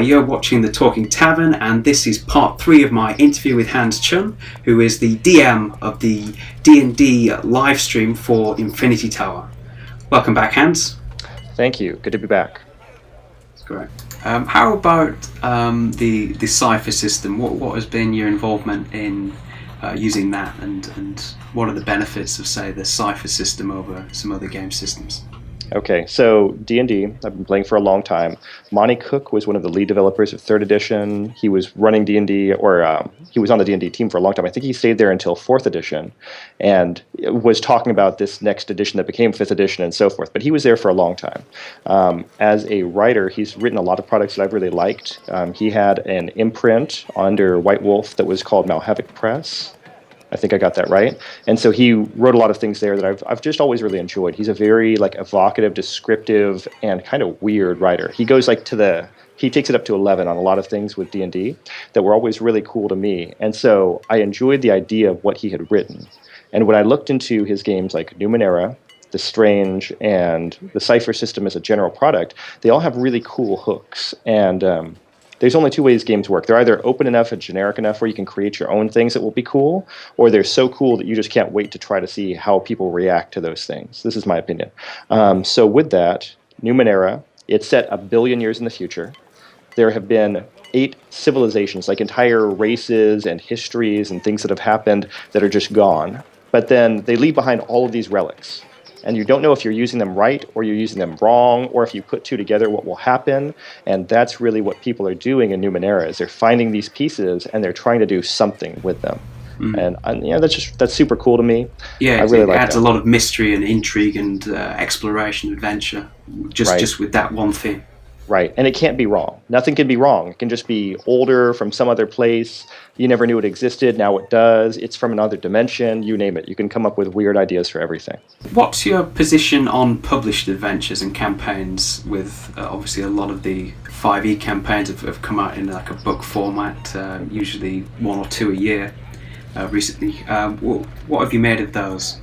You're watching The Talking Tavern, and this is part 3 of my interview with Hans Chun, who is the DM of the D&D live stream for Infinity Tower. Welcome back, Hans. Thank you. Good to be back. Great. How about the Cipher System? What has been your involvement in using that, and what are the benefits of, say, the Cipher System over some other game systems? Okay, so D&D, I've been playing for a long time. Monty Cook was one of the lead developers of 3rd edition. He was running D&D, or he was on the D&D team for a long time. I think he stayed there until 4th edition and was talking about this next edition that became 5th edition and so forth. But he was there for a long time. As a writer, he's written a lot of products that I've really liked. He had an imprint under White Wolf that was called Malhavoc Press. I think I got that right. And so he wrote a lot of things there that I've just always really enjoyed. He's a very evocative, descriptive, and kind of weird writer. He goes he takes it up to 11 on a lot of things with D&D that were always really cool to me. And so I enjoyed the idea of what he had written. And when I looked into his games like Numenera, The Strange, and the Cipher System as a general product, they all have really cool hooks. And there's only two ways games work. They're either open enough and generic enough where you can create your own things that will be cool, or they're so cool that you just can't wait to try to see how people react to those things. This is my opinion. So with that, Numenera, it's set 1 billion years in the future. There have been 8 civilizations, like entire races and histories and things that have happened that are just gone. But then they leave behind all of these relics. And you don't know if you're using them right or you're using them wrong, or if you put two together, what will happen. And that's really what people are doing in Numenera, is they're finding these pieces and they're trying to do something with them. And that's super cool to me. Yeah, I really like adds that. a lot of mystery and intrigue and exploration, adventure, just with that one thing. Right, and it can't be wrong. Nothing can be wrong. It can just be older from some other place. You never knew it existed, now it does. It's from another dimension, you name it. You can come up with weird ideas for everything. What's your position on published adventures and campaigns with, obviously a lot of the 5e campaigns have come out in like a book format, usually 1 or 2 a year recently. What have you made of those?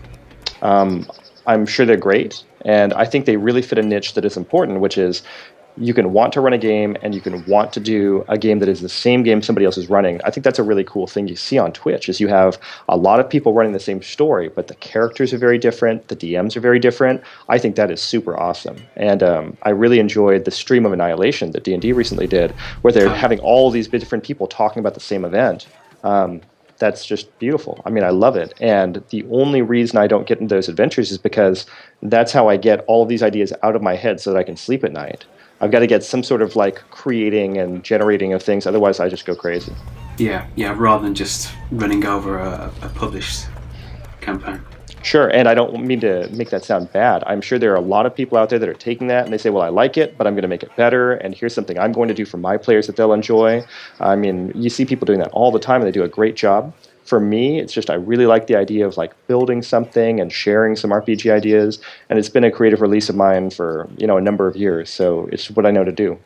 I'm sure they're great, and I think they really fit a niche that is important, which is you can want to run a game and you can want to do a game that is the same game somebody else is running. I think that's a really cool thing you see on Twitch, is you have a lot of people running the same story, but the characters are very different, the DMs are very different. I think that is super awesome. And I really enjoyed the Stream of Annihilation that D&D recently did, where they're having all these different people talking about the same event. That's just beautiful. I mean, I love it. And the only reason I don't get into those adventures is because that's how I get all of these ideas out of my head so that I can sleep at night. I've got to get some sort of creating and generating of things, otherwise I just go crazy. Yeah, rather than just running over a published campaign. Sure, and I don't mean to make that sound bad. I'm sure there are a lot of people out there that are taking that and they say, well, I like it, but I'm going to make it better, and here's something I'm going to do for my players that they'll enjoy. I mean, you see people doing that all the time, and they do a great job. For me, it's just I really like the idea of building something and sharing some RPG ideas, and it's been a creative release of mine for a number of years, so it's what I know to do.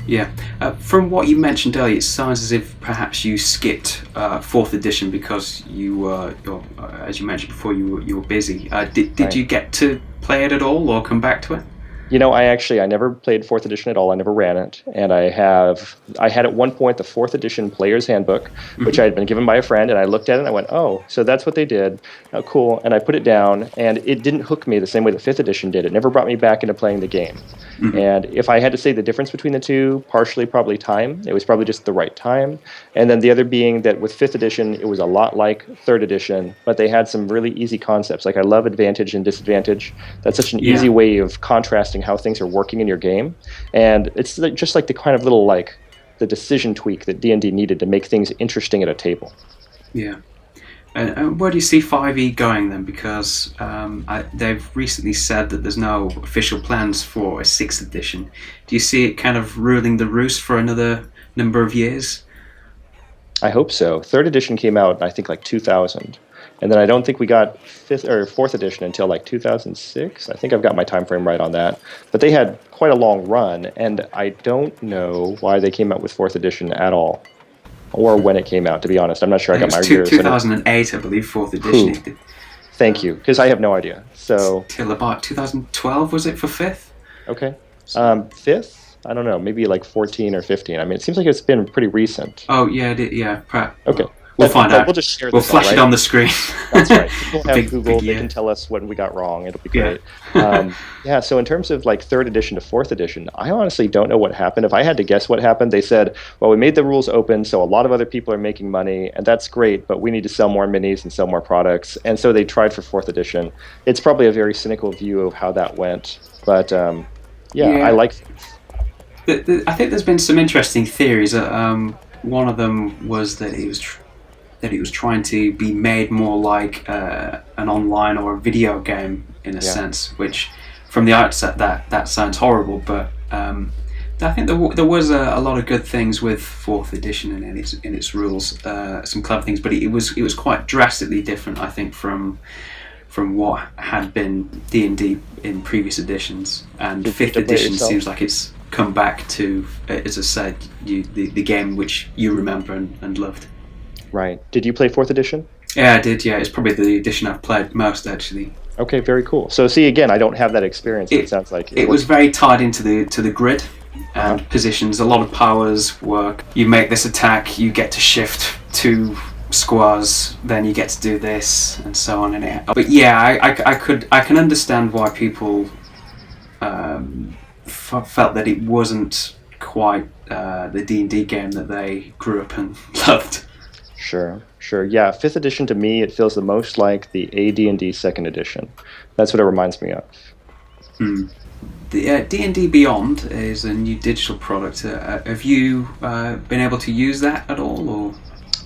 Yeah, from what you mentioned earlier, it sounds as if perhaps you skipped 4th edition because you as you mentioned before, you were busy. Did you get to play it at all or come back to it? I never played 4th edition at all. I never ran it. And I had at one point the 4th edition player's handbook, which I had been given by a friend, and I looked at it and I went, oh, so that's what they did. Oh, cool. And I put it down, and it didn't hook me the same way the 5th edition did. It never brought me back into playing the game. And if I had to say the difference between the two, partially probably time. It was probably just the right time. And then the other being that with 5th edition, it was a lot like 3rd edition, but they had some really easy concepts. I love advantage and disadvantage. That's such an easy way of contrasting how things are working in your game, and it's just the kind of little the decision tweak that D&D needed to make things interesting at a table. Yeah. And where do you see 5e going then? Because they've recently said that there's no official plans for a 6th edition. Do you see it kind of ruling the roost for another number of years? I hope so. 3rd edition came out, I think, 2000. And then I don't think we got 5th or 4th edition until 2006. I think I've got my time frame right on that. But they had quite a long run, and I don't know why they came out with 4th edition at all, or when it came out, to be honest. I'm not sure I got my years. 2008, I believe, 4th edition. Thank you, because I have no idea. So till about 2012, was it, for 5th? Okay. 5th? I don't know, maybe like 14 or 15. I mean, it seems like it's been pretty recent. Oh yeah, yeah. Okay. We'll find But out. we'll just share We'll this out, flash it right? on the screen. That's right. People have Google. Big They year. can tell us what we got wrong. It'll be Yeah. great. Yeah. So in terms of like third edition to fourth edition, I honestly don't know what happened. If I had to guess what happened, they said, "Well, we made the rules open, so a lot of other people are making money, and that's great. But we need to sell more minis and sell more products." And so they tried for fourth edition. It's probably a very cynical view of how that went. But yeah, Yeah. I like. I think there's been some interesting theories. One of them was that it was trying to be made more like an online or a video game in a sense, which from the outset that sounds horrible, but I think there was a lot of good things with fourth edition and in its rules, some clever things, but it was quite drastically different, I think, from what had been D&D in previous editions, and fifth edition seems like it's come back to, as I said, the game which you remember and loved. Right. Did you play fourth edition? Yeah, I did. Yeah, it's probably the edition I've played most, actually. Okay, very cool. So see, again, I don't have that experience. It sounds like it was very tied into the grid and positions. A lot of powers work. You make this attack, you get to shift 2 squares, then you get to do this, and so on. But yeah, I can understand why people felt that it wasn't quite the D&D game that they grew up and loved. Sure. Yeah, fifth edition to me, it feels the most like the AD&D second edition. That's what it reminds me of. The D&D Beyond is a new digital product. Have you been able to use that at all? Or?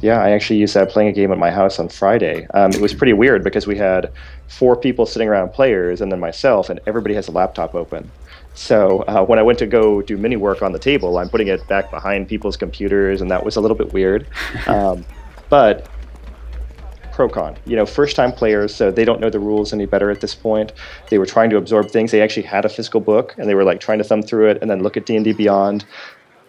Yeah, I actually used that playing a game at my house on Friday. It was pretty weird because we had 4 people sitting around players and then myself, and everybody has a laptop open. So when I went to go do mini work on the table, I'm putting it back behind people's computers, and that was a little bit weird. But pro-con, first-time players, so they don't know the rules any better at this point. They were trying to absorb things. They actually had a physical book, and they were like trying to thumb through it and then look at D&D Beyond.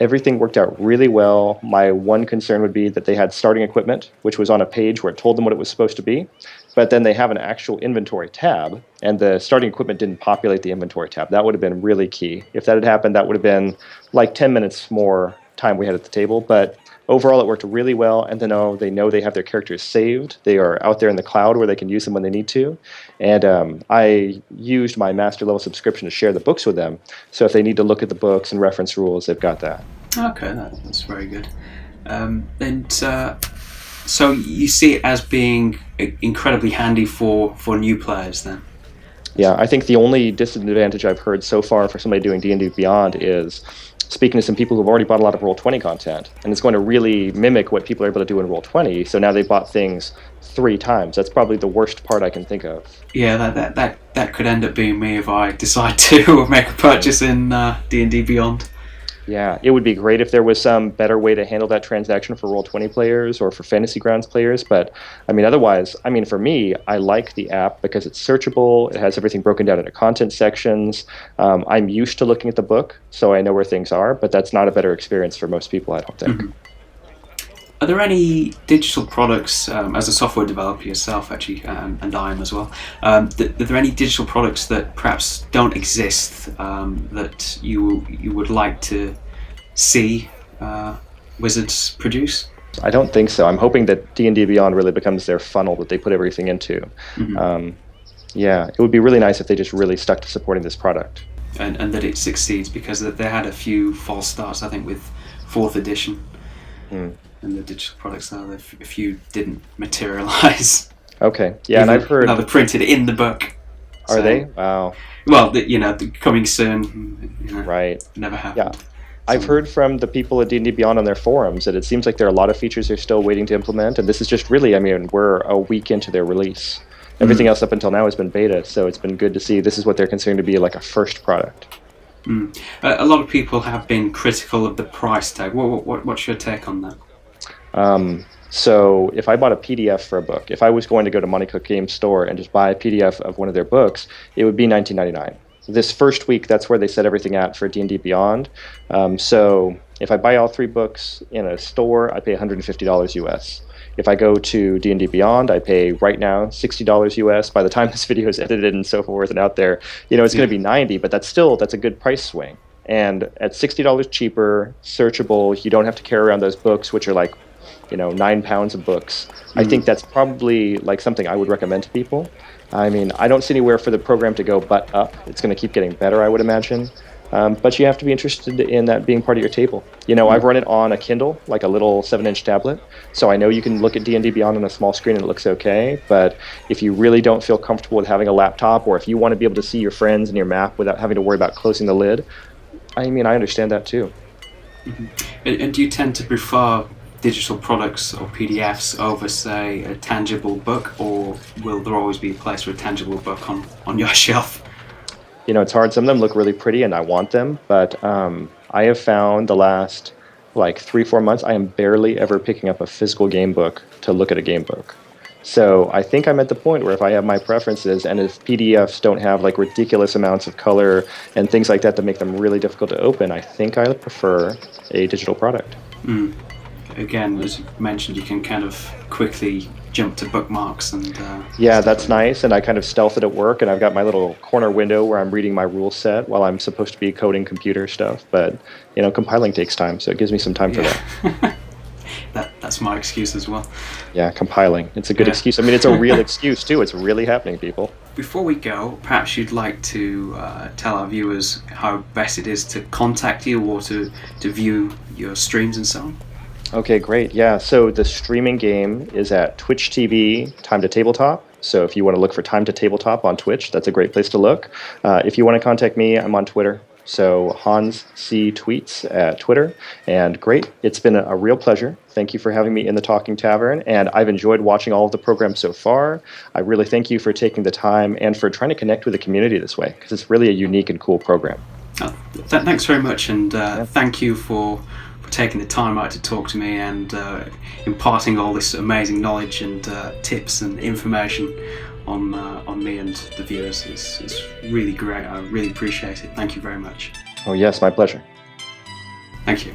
Everything worked out really well. My one concern would be that they had starting equipment, which was on a page where it told them what it was supposed to be, but then they have an actual inventory tab, and the starting equipment didn't populate the inventory tab. That would have been really key. If that had happened, that would have been like 10 minutes more time we had at the table, but overall, it worked really well, and they know they have their characters saved. They are out there in the cloud where they can use them when they need to. And I used my master level subscription to share the books with them. So if they need to look at the books and reference rules, they've got that. Okay, that's very good. So you see it as being incredibly handy for new players, then? Yeah, I think the only disadvantage I've heard so far for somebody doing D&D Beyond is speaking to some people who've already bought a lot of Roll20 content, and it's going to really mimic what people are able to do in Roll20, so now they've bought things 3 times. That's probably the worst part I can think of. Yeah, that could end up being me if I decide to make a purchase in D&D Beyond. Yeah, it would be great if there was some better way to handle that transaction for Roll20 players or for Fantasy Grounds players, but otherwise, for me, I like the app because it's searchable, it has everything broken down into content sections. I'm used to looking at the book, so I know where things are, but that's not a better experience for most people, I don't think. Mm-hmm. Are there any digital products, as a software developer yourself, actually, and I am as well, are there any digital products that perhaps don't exist that you would like to see Wizards produce? I don't think so. I'm hoping that D&D Beyond really becomes their funnel that they put everything into. Mm-hmm. Yeah, it would be really nice if they just really stuck to supporting this product. And that it succeeds, because they had a few false starts, I think, with 4th edition. And the digital products now, a few didn't materialize. Okay, yeah, and I've heard... Now they're printed in the book. Are they? Wow. Well, coming soon. Right. Never happened. Yeah. I've heard from the people at D&D Beyond on their forums that it seems like there are a lot of features they're still waiting to implement, and this is just really, we're a week into their release. Everything else up until now has been beta, so it's been good to see this is what they're considering to be like a first product. A lot of people have been critical of the price tag. What's your take on that? So if I bought a PDF for a book, if I was going to go to Monte Cook Games Store and just buy a PDF of one of their books, it would be $19.99. This first week, that's where they set everything at for D&D Beyond. So if I buy all 3 books in a store, I pay $150 US. If I go to D&D Beyond, I pay right now $60 US. By the time this video is edited and so forth and out there, it's going to be $90, but that's a good price swing. And at $60 cheaper, searchable, you don't have to carry around those books, which are like, 9 pounds of books. I think that's probably like something I would recommend to people. I mean, I don't see anywhere for the program to go but up. It's going to keep getting better, I would imagine. But you have to be interested in that being part of your table. I've run it on a Kindle, like a little 7-inch tablet, so I know you can look at D&D Beyond on a small screen and it looks okay. But if you really don't feel comfortable with having a laptop, or if you want to be able to see your friends and your map without having to worry about closing the lid, I mean, I understand that too. Mm-hmm. And do you tend to prefer digital products or PDFs over, say, a tangible book, or will there always be a place for a tangible book on your shelf? It's hard. Some of them look really pretty and I want them, but I have found the last like 3-4 months, I am barely ever picking up a physical game book to look at a game book. So I think I'm at the point where if I have my preferences, and if PDFs don't have like ridiculous amounts of color and things like that make them really difficult to open, I think I prefer a digital product. Again, as you mentioned, you can kind of quickly jump to bookmarks and yeah, that's nice. And I kind of stealth it at work, and I've got my little corner window where I'm reading my rule set while I'm supposed to be coding computer stuff. But compiling takes time, so it gives me some time for that. That's my excuse as well. Yeah, compiling. It's a good excuse. I mean, it's a real excuse too. It's really happening, people. Before we go, perhaps you'd like to tell our viewers how best it is to contact you or to view your streams and so on. Okay, great. Yeah, so the streaming game is at Twitch TV, Time to Tabletop. So if you want to look for Time to Tabletop on Twitch, that's a great place to look. If you want to contact me, I'm on Twitter. So Hans C. Tweets at Twitter. And great. It's been a real pleasure. Thank you for having me in the Talking Tavern. And I've enjoyed watching all of the programs so far. I really thank you for taking the time and for trying to connect with the community this way, because it's really a unique and cool program. Thanks very much. And thank you for taking the time out to talk to me and imparting all this amazing knowledge and tips and information on me and the viewers. It's really great. I really appreciate it. Thank you very much. Oh yes, my pleasure. Thank you.